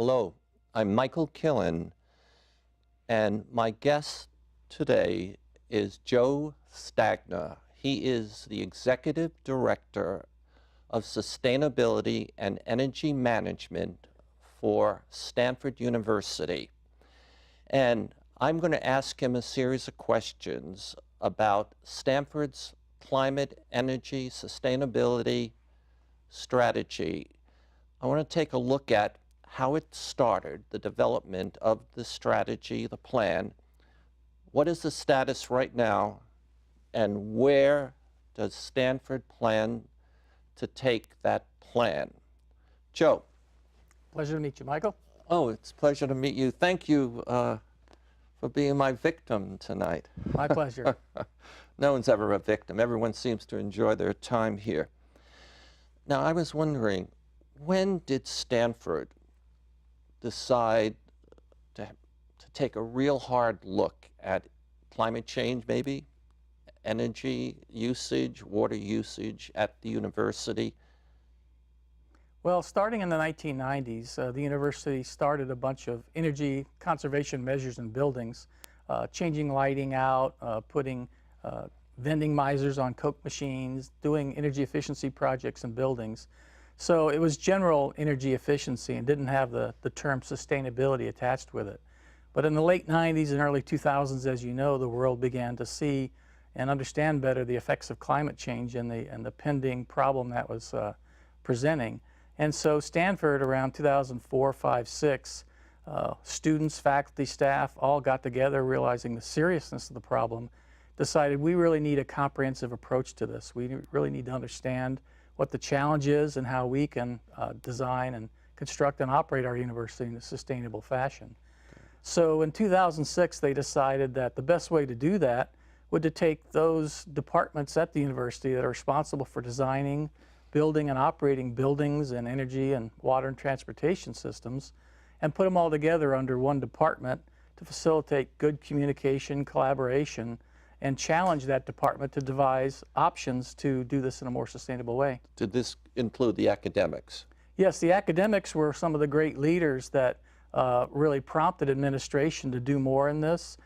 Hello, I'm Michael Killen, and my guest today is Joe Stagner. He is the Executive Director of Sustainability and Energy Management for Stanford University. And I'm going to ask him a series of questions about Stanford's climate, energy, sustainability strategy. I want to take a look at how it started, the development of the strategy, the plan. What is the status right now, and where does Stanford plan to take that plan? Joe. Pleasure to meet you, Michael. Oh, it's a pleasure to meet you. Thank you for being my victim tonight. My pleasure. No one's ever a victim. Everyone seems to enjoy their time here. Now, I was wondering, when did Stanford decide to take a real hard look at climate change, maybe, energy usage, water usage at the university? Well, starting in the 1990s, the university started a bunch of energy conservation measures in buildings, changing lighting out, putting vending misers on Coke machines, doing energy efficiency projects in buildings. So it was general energy efficiency and didn't have the term sustainability attached with it. But in the late 90s and early 2000s, as you know, the world began to see and understand better the effects of climate change and the pending problem that was presenting. And so Stanford, around 2004, 5, 6, students, faculty, staff all got together, realizing the seriousness of the problem, decided we really need a comprehensive approach to this. We really need to understand what the challenge is and how we can design and construct and operate our university in a sustainable fashion. So in 2006, they decided that the best way to do that would to take those departments at the university that are responsible for designing, building and operating buildings and energy and water and transportation systems and put them all together under one department to facilitate good communication, collaboration, and challenge that department to devise options to do this in a more sustainable way. Did this include the academics? Yes, the academics were some of the great leaders that really prompted administration to do more in this,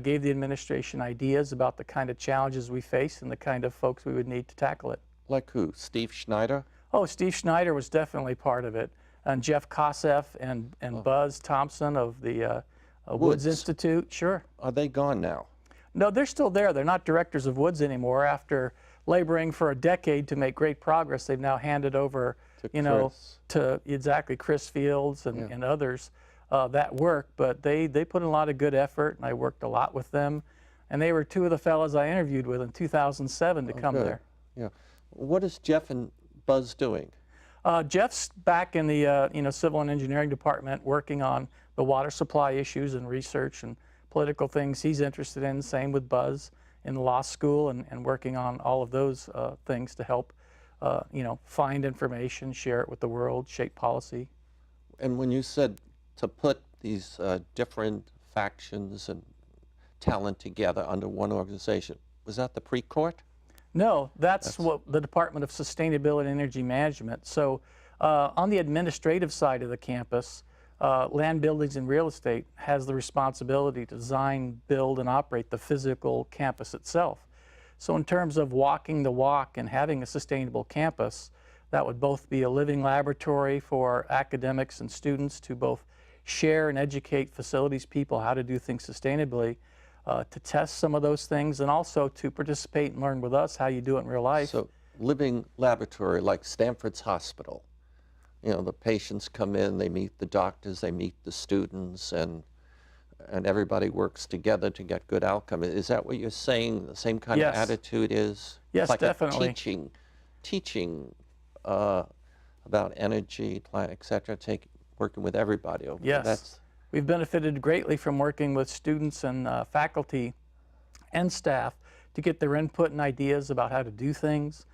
gave the administration ideas about the kind of challenges we face and the kind of folks we would need to tackle it. Like who? Steve Schneider? Oh, Steve Schneider was definitely part of it. And Jeff Kosseff and Buzz Thompson of the Woods Institute, sure. Are they gone now? No, they're still there. They're not directors of Woods anymore. After laboring for a decade to make great progress, they've now handed over, to exactly Chris Fields and others that work. But they put in a lot of good effort, and I worked a lot with them. And they were two of the fellows I interviewed with in 2007 to come there. Yeah. What is Jeff and Buzz doing? Jeff's back in the civil and engineering department working on the water supply issues and research and political things he's interested in. Same with Buzz in law school and working on all of those things to help find information, share it with the world, shape policy. And when you said to put these different factions and talent together under one organization, was that the pre-court? No, that's what the Department of Sustainability and Energy Management. So on the administrative side of the campus, land, buildings, and real estate has the responsibility to design, build, and operate the physical campus itself. So in terms of walking the walk and having a sustainable campus, that would both be a living laboratory for academics and students to both share and educate facilities people how to do things sustainably, to test some of those things, and also to participate and learn with us how you do it in real life. So living laboratory like Stanford's hospital. The patients come in, they meet the doctors, they meet the students, and everybody works together to get good outcome. Is that what you're saying? The same kind of attitude is? Yes, like definitely. Teaching about energy, climate, et cetera, working with everybody over there. Yes. We've benefited greatly from working with students and faculty and staff to get their input and ideas about how to do things.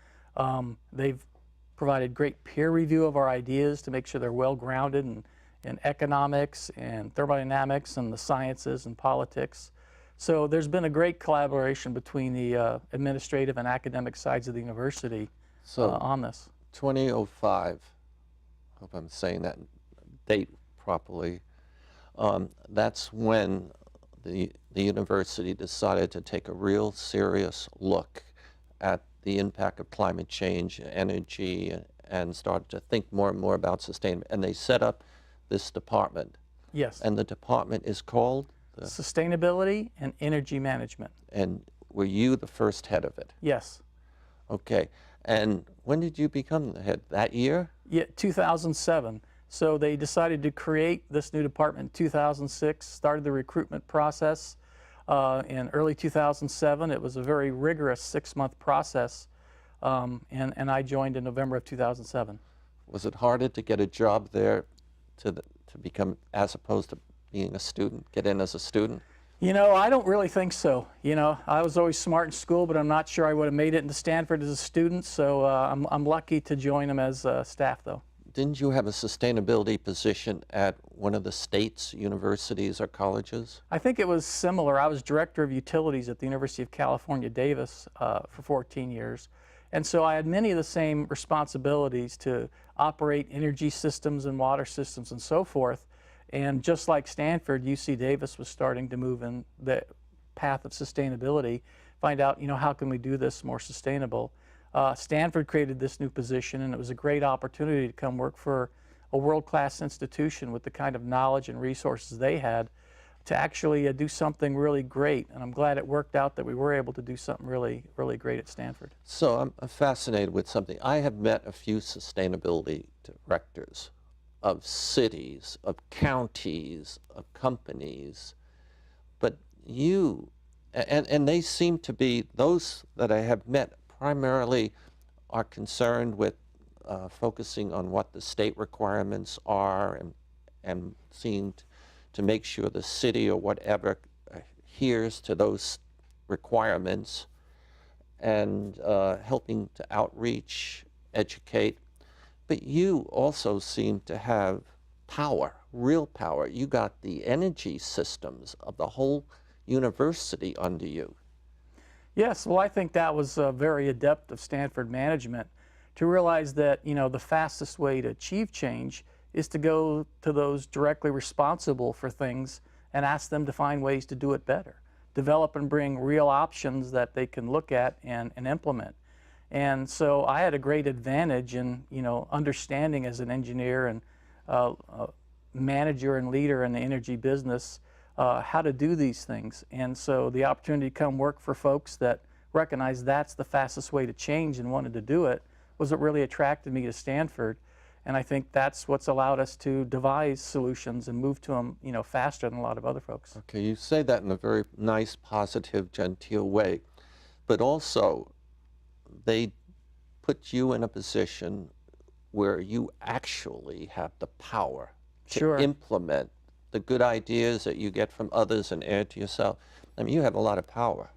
They've provided great peer review of our ideas to make sure they're well grounded in economics and thermodynamics and the sciences and politics. So there's been a great collaboration between the administrative and academic sides of the university on this. 2005, I hope I'm saying that date properly, that's when the university decided to take a real serious look at the impact of climate change, energy, and started to think more and more about sustainability. And they set up this department. Yes. And the department is called? Sustainability and Energy Management. And were you the first head of it? Yes. Okay. And when did you become the head? That year? Yeah, 2007. So they decided to create this new department in 2006, started the recruitment process in early 2007. It was a very rigorous 6-month process, and I joined in November of 2007. Was it harder to get a job there to become, as opposed to being a student, get in as a student? You know, I don't really think so. You know, I was always smart in school, but I'm not sure I would have made it into Stanford as a student, so I'm lucky to join them as staff, though. Didn't you have a sustainability position at one of the state's universities or colleges? I think it was similar. I was director of utilities at the University of California, Davis for 14 years. And so I had many of the same responsibilities to operate energy systems and water systems and so forth. And just like Stanford, UC Davis was starting to move in the path of sustainability, find out, you know, how can we do this more sustainable? Stanford created this new position, and it was a great opportunity to come work for a world-class institution with the kind of knowledge and resources they had to actually do something really great. And I'm glad it worked out that we were able to do something really, really great at Stanford. So I'm fascinated with something. I have met a few sustainability directors of cities, of counties, of companies, but you, and they seem to be, those that I have met primarily are concerned with focusing on what the state requirements are and seeing to make sure the city or whatever adheres to those requirements, and helping to outreach, educate. But you also seem to have power, real power. You got the energy systems of the whole university under you. Yes, well, I think that was very adept of Stanford management to realize that, you know, the fastest way to achieve change is to go to those directly responsible for things and ask them to find ways to do it better. Develop and bring real options that they can look at and implement. And so I had a great advantage in, you know, understanding as an engineer and manager and leader in the energy business how to do these things. And so the opportunity to come work for folks that recognize that's the fastest way to change and wanted to do it was what really attracted me to Stanford. And I think that's what's allowed us to devise solutions and move to them, you know, faster than a lot of other folks. Okay, you say that in a very nice, positive, genteel way, but also they put you in a position where you actually have the power to Sure. implement the good ideas that you get from others and add to yourself. I mean, you have a lot of power.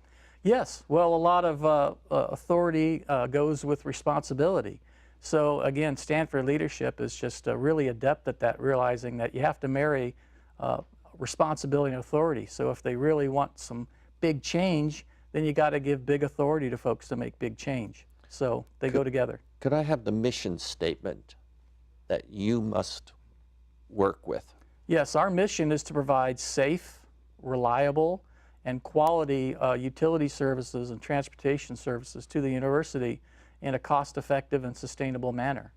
Yes, well, a lot of authority goes with responsibility. So again, Stanford leadership is just really adept at that, realizing that you have to marry responsibility and authority. So if they really want some big change, then you got to give big authority to folks to make big change. So they go together. Could I have the mission statement that you must work with? Yes, our mission is to provide safe, reliable, and quality utility services and transportation services to the university in a cost-effective and sustainable manner.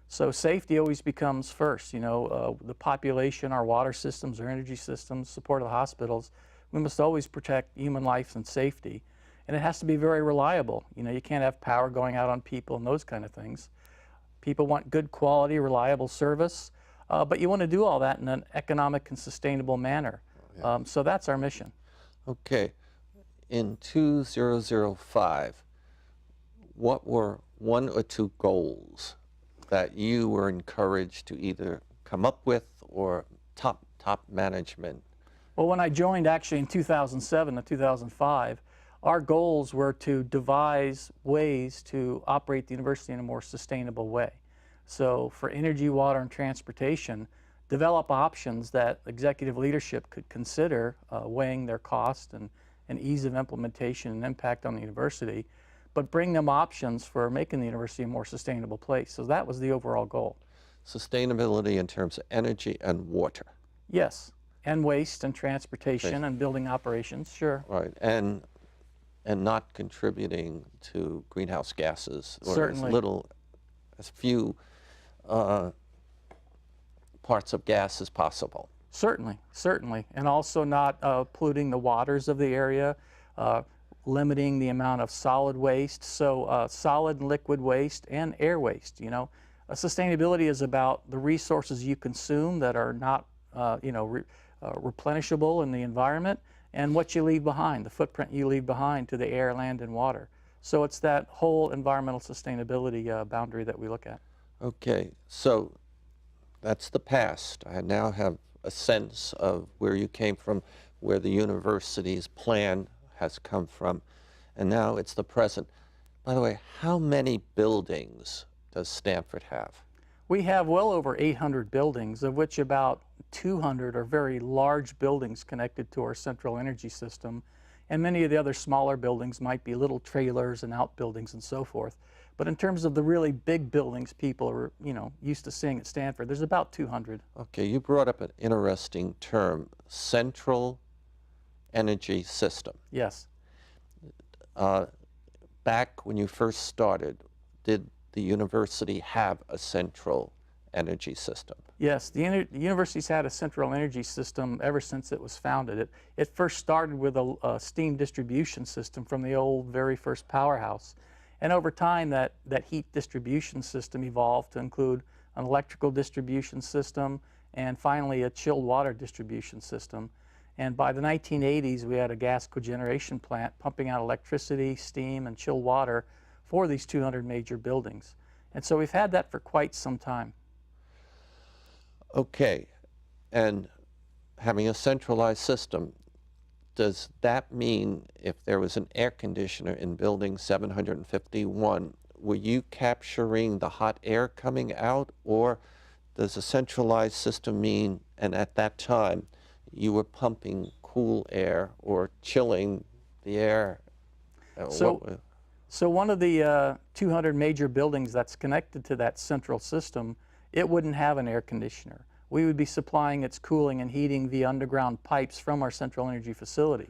So safety always becomes first. You know, the population, our water systems, our energy systems, support of the hospitals, we must always protect human life and safety. And it has to be very reliable. You know, you can't have power going out on people and those kind of things. People want good quality, reliable service, but you want to do all that in an economic and sustainable manner. Yeah. So that's our mission. Okay. In 2005, what were one or two goals that you were encouraged to either come up with or top management? Well, when I joined actually in 2007 and 2005, our goals were to devise ways to operate the university in a more sustainable way. So for energy, water, and transportation, develop options that executive leadership could consider weighing their cost and ease of implementation and impact on the university, but bring them options for making the university a more sustainable place. So that was the overall goal. sustainability in terms of energy and water. Yes, and waste and transportation and building operations, sure. Right, and not contributing to greenhouse gases, or Certainly. as few parts of gas as possible. Certainly, certainly. And also not polluting the waters of the area, limiting the amount of solid waste, so solid and liquid waste and air waste, you know. Sustainability is about the resources you consume that are not, replenishable in the environment, and what you leave behind, the footprint you leave behind to the air, land, and water. So it's that whole environmental sustainability boundary that we look at. Okay, so that's the past. I now have a sense of where you came from, where the university's plan has come from, and now it's the present. By the way, how many buildings does Stanford have? We have well over 800 buildings, of which about 200 are very large buildings connected to our central energy system, and many of the other smaller buildings might be little trailers and outbuildings and so forth. But in terms of the really big buildings people are, used to seeing at Stanford, there's about 200. Okay, you brought up an interesting term, central energy system. Yes. Back when you first started, did the university have a central energy system? Yes, the university's had a central energy system ever since it was founded. It first started with a steam distribution system from the old very first powerhouse. And over time, that heat distribution system evolved to include an electrical distribution system and finally a chilled water distribution system. And by the 1980s, we had a gas cogeneration plant pumping out electricity, steam, and chilled water for these 200 major buildings. And so we've had that for quite some time. Okay, and having a centralized system, does that mean if there was an air conditioner in building 751, were you capturing the hot air coming out, or does a centralized system mean, and at that time, you were pumping cool air or chilling the air? So one of the 200 major buildings that's connected to that central system, it wouldn't have an air conditioner. We would be supplying its cooling and heating via underground pipes from our central energy facility.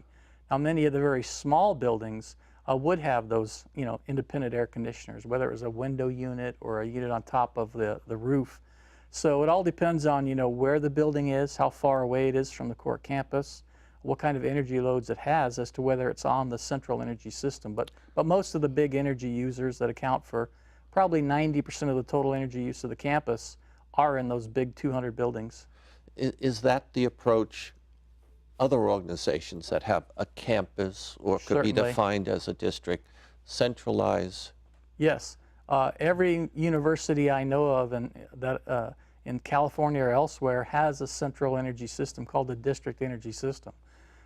Now, many of the very small buildings would have those, independent air conditioners, whether it was a window unit or a unit on top of the roof. So it all depends on, where the building is, how far away it is from the core campus, what kind of energy loads it has as to whether it's on the central energy system. But most of the big energy users that account for probably 90% of the total energy use of the campus are in those big 200 buildings. Is that the approach other organizations that have a campus or could Certainly. be defined as a district centralize? Yes. Every university I know of in California or elsewhere has a central energy system called the district energy system.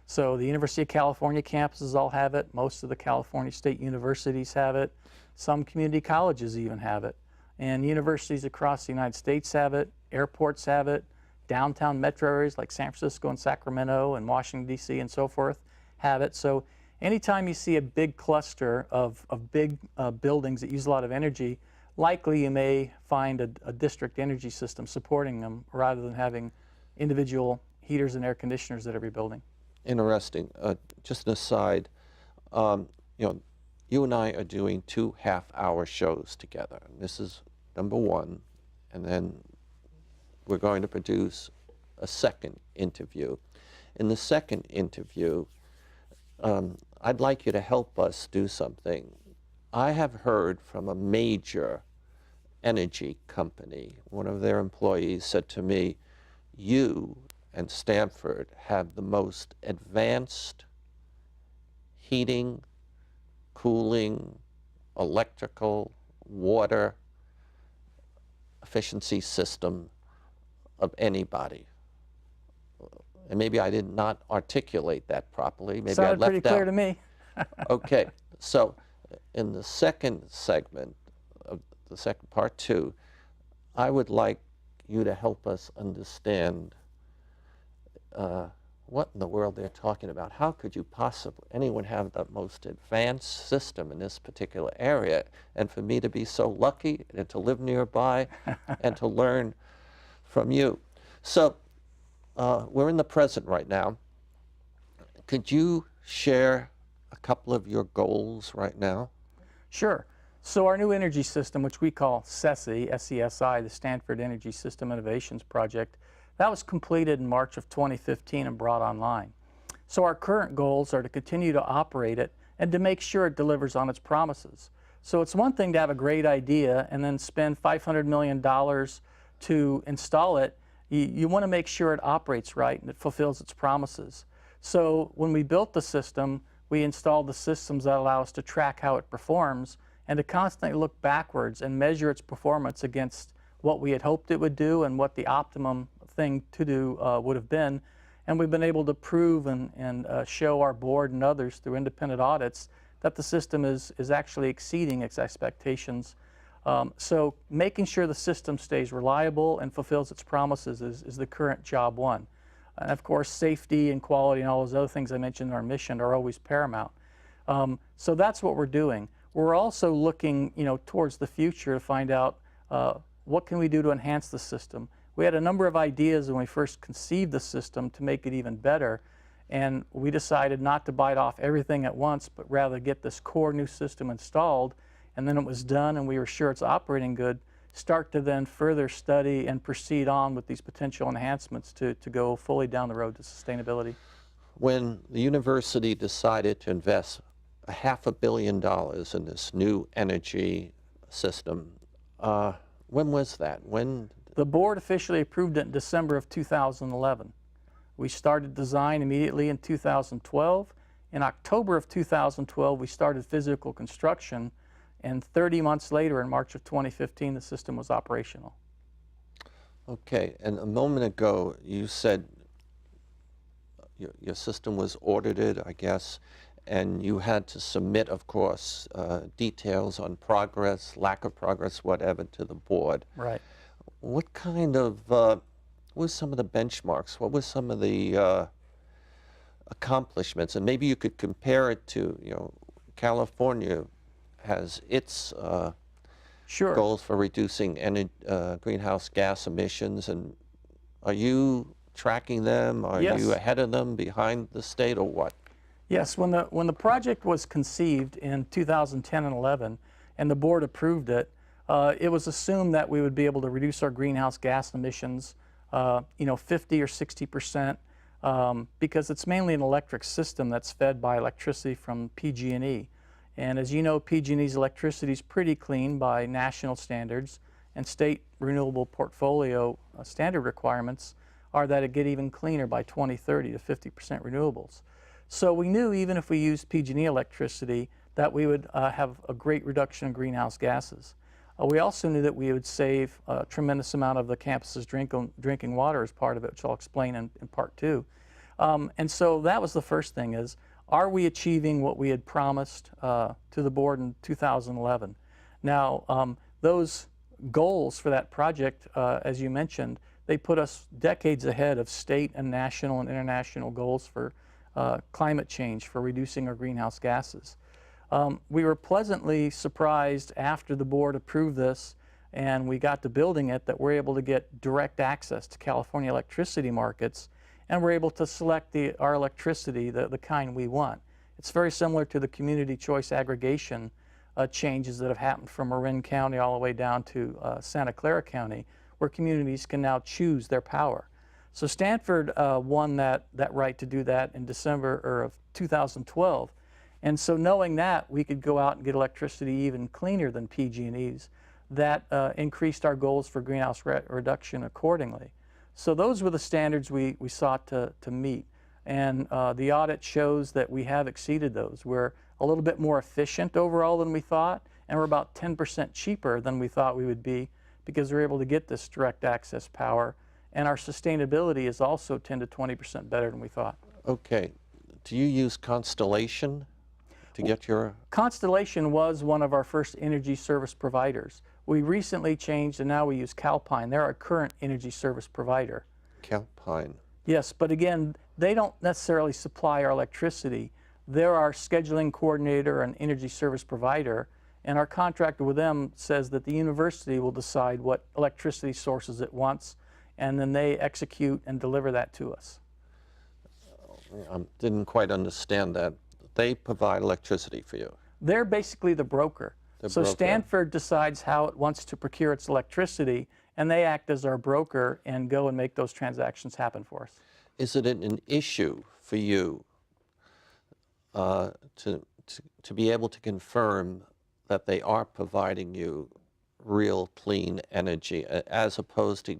So the University of California campuses all have it. Most of the California state universities have it. Some community colleges even have it. And universities across the United States have it. Airports have it. Downtown metro areas like San Francisco and Sacramento and Washington, D.C. and so forth have it. So anytime you see a big cluster of big buildings that use a lot of energy, likely you may find a district energy system supporting them rather than having individual heaters and air conditioners at every building. Interesting. Just an aside, you and I are doing 2 half-hour shows together. This is number 1, and then we're going to produce a second interview. In the second interview, I'd like you to help us do something. I have heard from a major energy company, one of their employees said to me, you and Stanford have the most advanced heating, cooling, electrical, water efficiency system of anybody. And maybe I did not articulate that properly. Maybe I left out. Sounded pretty clear to me. Okay, so in the second segment of the second part 2, I would like you to help us understand what in the world they're talking about. How could you possibly, anyone have the most advanced system in this particular area? And for me to be so lucky and to live nearby and to learn from you. So we're in the present right now. Could you share a couple of your goals right now? Sure. So our new energy system, which we call SESI, S-E-S-I, the Stanford Energy System Innovations Project, that was completed in March of 2015 and brought online. So our current goals are to continue to operate it and to make sure it delivers on its promises. So it's one thing to have a great idea and then spend $500 million to install it. You want to make sure it operates right and it fulfills its promises. So when we built the system, we installed the systems that allow us to track how it performs and to constantly look backwards and measure its performance against what we had hoped it would do and what the optimum thing to do would have been. And we've been able to prove and show our board and others through independent audits that the system is actually exceeding its expectations. So making sure the system stays reliable and fulfills its promises is the current job one. And of course, safety and quality and all those other things I mentioned in our mission are always paramount. So that's what we're doing. We're also looking, towards the future to find out what can we do to enhance the system. We had a number of ideas when we first conceived the system to make it even better, and we decided not to bite off everything at once, but rather get this core new system installed, and then it was done and we were sure it's operating good, start to then further study and proceed on with these potential enhancements to go fully down the road to sustainability. When the university decided to invest $500 million in this new energy system, when was that? When? The board officially approved it in December of 2011. We started design immediately in 2012. In October of 2012, we started physical construction, and 30 months later, in March of 2015, the system was operational. Okay, and a moment ago, you said your system was audited, I guess, and you had to submit, of course, details on progress, lack of progress, whatever, to the board. Right. What kind of, what were some of the benchmarks? What were some of the accomplishments? And maybe you could compare it to, California has its Sure. goals for reducing greenhouse gas emissions, and are you tracking them? Are Yes. you ahead of them, behind the state, or what? Yes, when the project was conceived in 2010 and 11, and the board approved it, it was assumed that we would be able to reduce our greenhouse gas emissions, 50 or 60%, because it's mainly an electric system that's fed by electricity from PG&E. And as you know, PG&E's electricity is pretty clean by national standards, and state renewable portfolio standard requirements are that it get even cleaner by 2030 to 50% renewables. So we knew even if we used PG&E electricity that we would have a great reduction in greenhouse gases. We also knew that we would save a tremendous amount of the campus's drinking water as part of it, which I'll explain in part two. And so that was the first thing is, are we achieving what we had promised to the board in 2011? Now, those goals for that project, as you mentioned, they put us decades ahead of state and national and international goals for climate change, for reducing our greenhouse gases. We were pleasantly surprised after the board approved this and we got to building it that we're able to get direct access to California electricity markets, and we're able to select our electricity, the kind we want. It's very similar to the community choice aggregation changes that have happened from Marin County all the way down to Santa Clara County, where communities can now choose their power. So Stanford won that right to do that in December of 2012. And so knowing that we could go out and get electricity even cleaner than PG&E's, that increased our goals for greenhouse reduction accordingly. So those were the standards we sought to meet. And the audit shows that we have exceeded those. We're a little bit more efficient overall than we thought, and we're about 10% cheaper than we thought we would be because we're able to get this direct access power. And our sustainability is also 10 to 20% better than we thought. Okay. Do you use Constellation to get your... Constellation was one of our first energy service providers. We recently changed and now we use Calpine. They're our current energy service provider. Calpine. Yes, but again, they don't necessarily supply our electricity. They're our scheduling coordinator and energy service provider, and our contract with them says that the university will decide what electricity sources it wants, and then they execute and deliver that to us. I didn't quite understand that. They provide electricity for you. They're basically the broker. So broker. Stanford decides how it wants to procure its electricity, and they act as our broker and go and make those transactions happen for us. Is it an issue for you to be able to confirm that they are providing you real clean energy as opposed to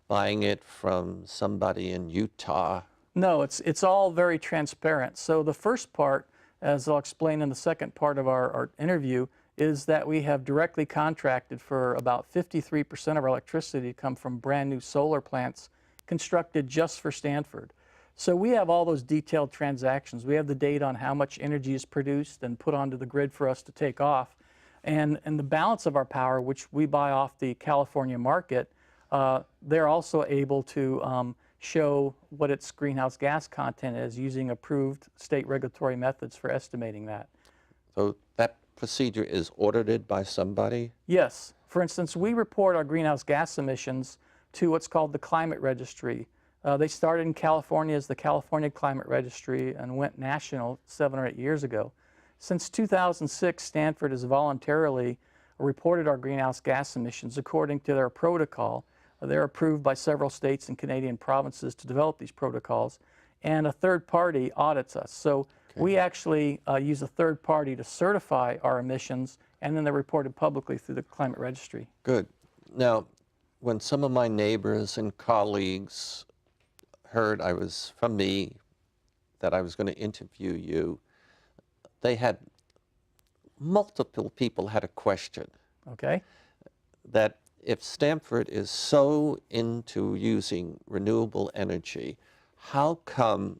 buying it from somebody in Utah? No, it's all very transparent. So the first part, as I'll explain in the second part of our interview, is that we have directly contracted for about 53% of our electricity to come from brand new solar plants constructed just for Stanford. So we have all those detailed transactions. We have the data on how much energy is produced and put onto the grid for us to take off. And the balance of our power, which we buy off the California market, they're also able to show what its greenhouse gas content is using approved state regulatory methods for estimating that. So that procedure is audited by somebody? Yes. For instance, we report our greenhouse gas emissions to what's called the Climate Registry. They started in California as the California Climate Registry and went national 7 or 8 years ago. Since 2006, Stanford has voluntarily reported our greenhouse gas emissions according to their protocol. They're approved by several states and Canadian provinces to develop these protocols, and a third party audits us. So we actually use a third party to certify our emissions, and then they're reported publicly through the Climate Registry. Good. Now, when some of my neighbors and colleagues heard from me that I was going to interview you, they had, multiple people had a question. Okay. That if Stanford is so into using renewable energy, how come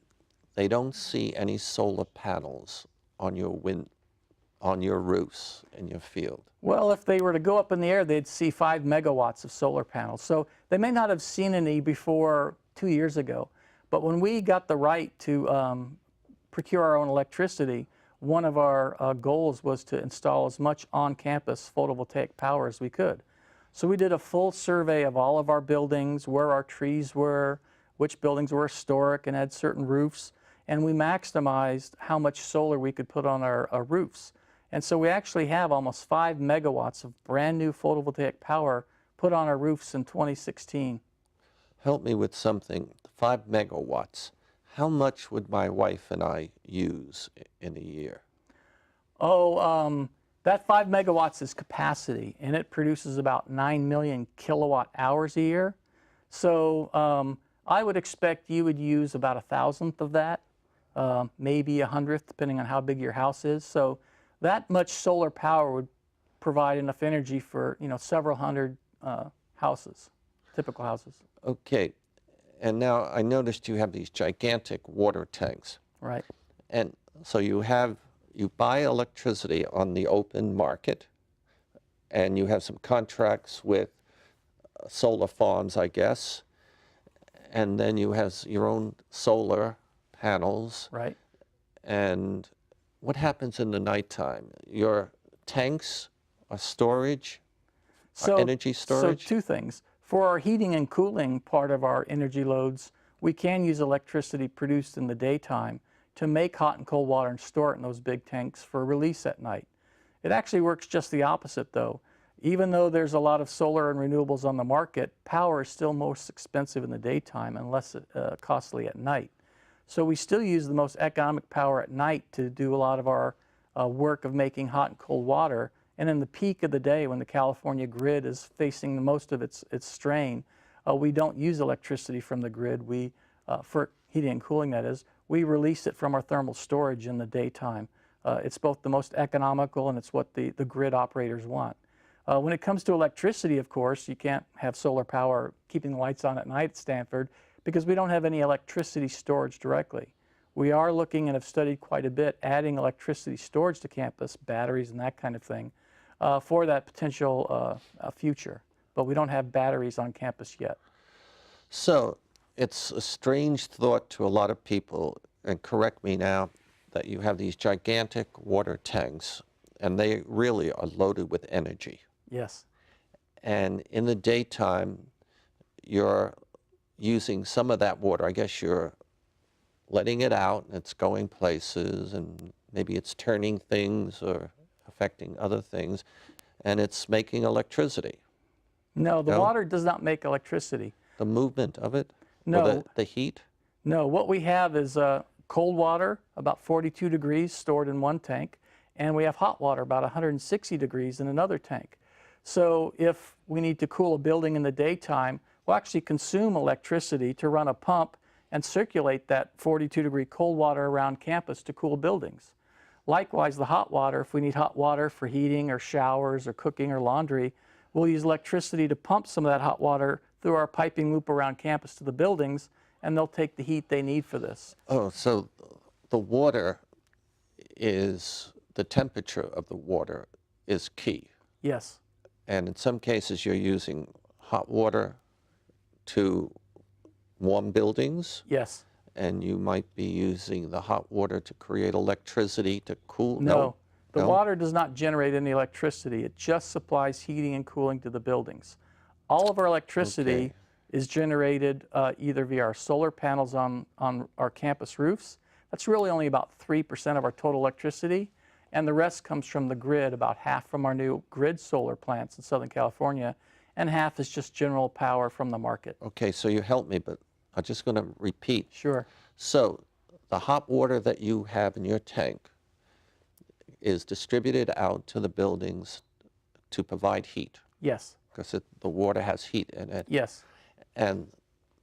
they don't see any solar panels on your roofs in your field? Well, if they were to go up in the air, they'd see 5 megawatts of solar panels. So they may not have seen any before 2 years ago. But when we got the right to procure our own electricity, one of our goals was to install as much on-campus photovoltaic power as we could. So we did a full survey of all of our buildings, where our trees were, which buildings were historic and had certain roofs, and we maximized how much solar we could put on our roofs. And so we actually have almost 5 megawatts of brand new photovoltaic power put on our roofs in 2016. Help me with something. 5 megawatts. How much would my wife and I use in a year? Oh, that 5 megawatts is capacity, and it produces about 9 million kilowatt hours a year. So I would expect you would use about 1,000th of that, maybe 100th, depending on how big your house is. So that much solar power would provide enough energy for, several hundred houses, typical houses. Okay. And now I noticed you have these gigantic water tanks. Right. And so you buy electricity on the open market, and you have some contracts with solar farms, I guess, and then you have your own solar panels. Right. And what happens in the nighttime? Your tanks are storage, energy storage? So 2 things. For our heating and cooling part of our energy loads, we can use electricity produced in the daytime to make hot and cold water and store it in those big tanks for release at night. It actually works just the opposite, though. Even though there's a lot of solar and renewables on the market, power is still most expensive in the daytime and less costly at night. So we still use the most economic power at night to do a lot of our work of making hot and cold water. And in the peak of the day, when the California grid is facing the most of its strain, we don't use electricity from the grid. For heating and cooling, that is, we release it from our thermal storage in the daytime. It's both the most economical and it's what the grid operators want. When it comes to electricity, of course, you can't have solar power keeping the lights on at night at Stanford because we don't have any electricity storage directly. We are looking and have studied quite a bit adding electricity storage to campus, batteries and that kind of thing, for that potential future. But we don't have batteries on campus yet. So it's a strange thought to a lot of people, and correct me now, that you have these gigantic water tanks, and they really are loaded with energy. Yes. And in the daytime, you're using some of that water. I guess you're letting it out, and it's going places, and maybe it's turning things or affecting other things, and it's making electricity. No, the No? water does not make electricity. The movement of it? Or No. the heat? No, what we have is cold water, about 42 degrees, stored in one tank, and we have hot water, about 160 degrees, in another tank. So if we need to cool a building in the daytime, we'll actually consume electricity to run a pump and circulate that 42-degree cold water around campus to cool buildings. Likewise, the hot water, if we need hot water for heating or showers or cooking or laundry, we'll use electricity to pump some of that hot water through our piping loop around campus to the buildings, and they'll take the heat they need for this. Oh, so the water is, the temperature of the water is key. Yes. And in some cases, you're using hot water to warm buildings. Yes. And you might be using the hot water to create electricity to cool. No. The No? water does not generate any electricity. It just supplies heating and cooling to the buildings. All of our electricity Okay. is generated either via our solar panels on our campus roofs. That's really only about 3% of our total electricity. And the rest comes from the grid, about half from our new grid solar plants in Southern California, and half is just general power from the market. Okay, so you helped me, but I'm just going to repeat. Sure. So the hot water that you have in your tank is distributed out to the buildings to provide heat, Yes. because the water has heat in it. Yes. And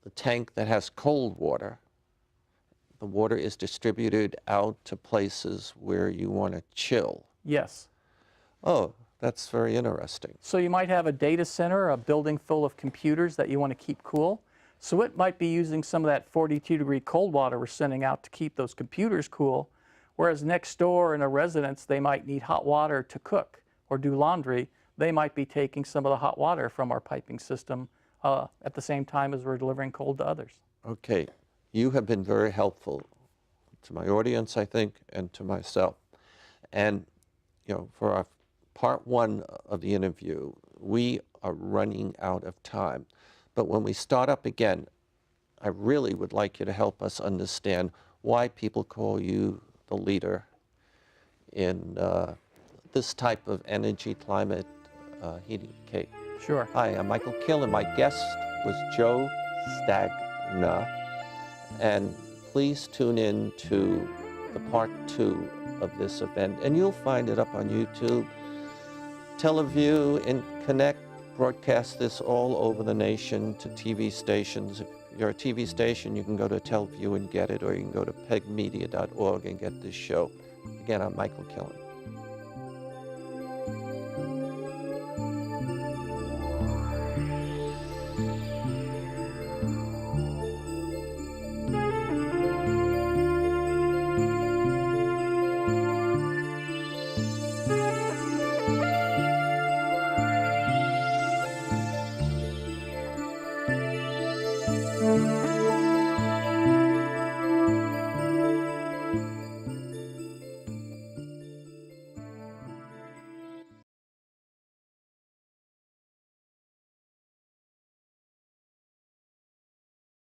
the tank that has cold water, the water is distributed out to places where you want to chill. Yes. Oh, that's very interesting. So you might have a data center, a building full of computers that you want to keep cool. So it might be using some of that 42-degree cold water we're sending out to keep those computers cool, whereas next door in a residence, they might need hot water to cook or do laundry. They might be taking some of the hot water from our piping system at the same time as we're delivering cold to others. Okay, you have been very helpful to my audience, I think, and to myself. And, you know, for our part one of the interview, we are running out of time. But when we start up again, I really would like you to help us understand why people call you the leader in this type of energy, climate, heating. Okay. Sure. Hi, I'm Michael Killen. My guest was Joe Stagner. And please tune in to the part 2 of this event. And you'll find it up on YouTube. Teleview and Connect broadcast this all over the nation to TV stations. If you're a TV station, you can go to Teleview and get it, or you can go to pegmedia.org and get this show. Again, I'm Michael Killen.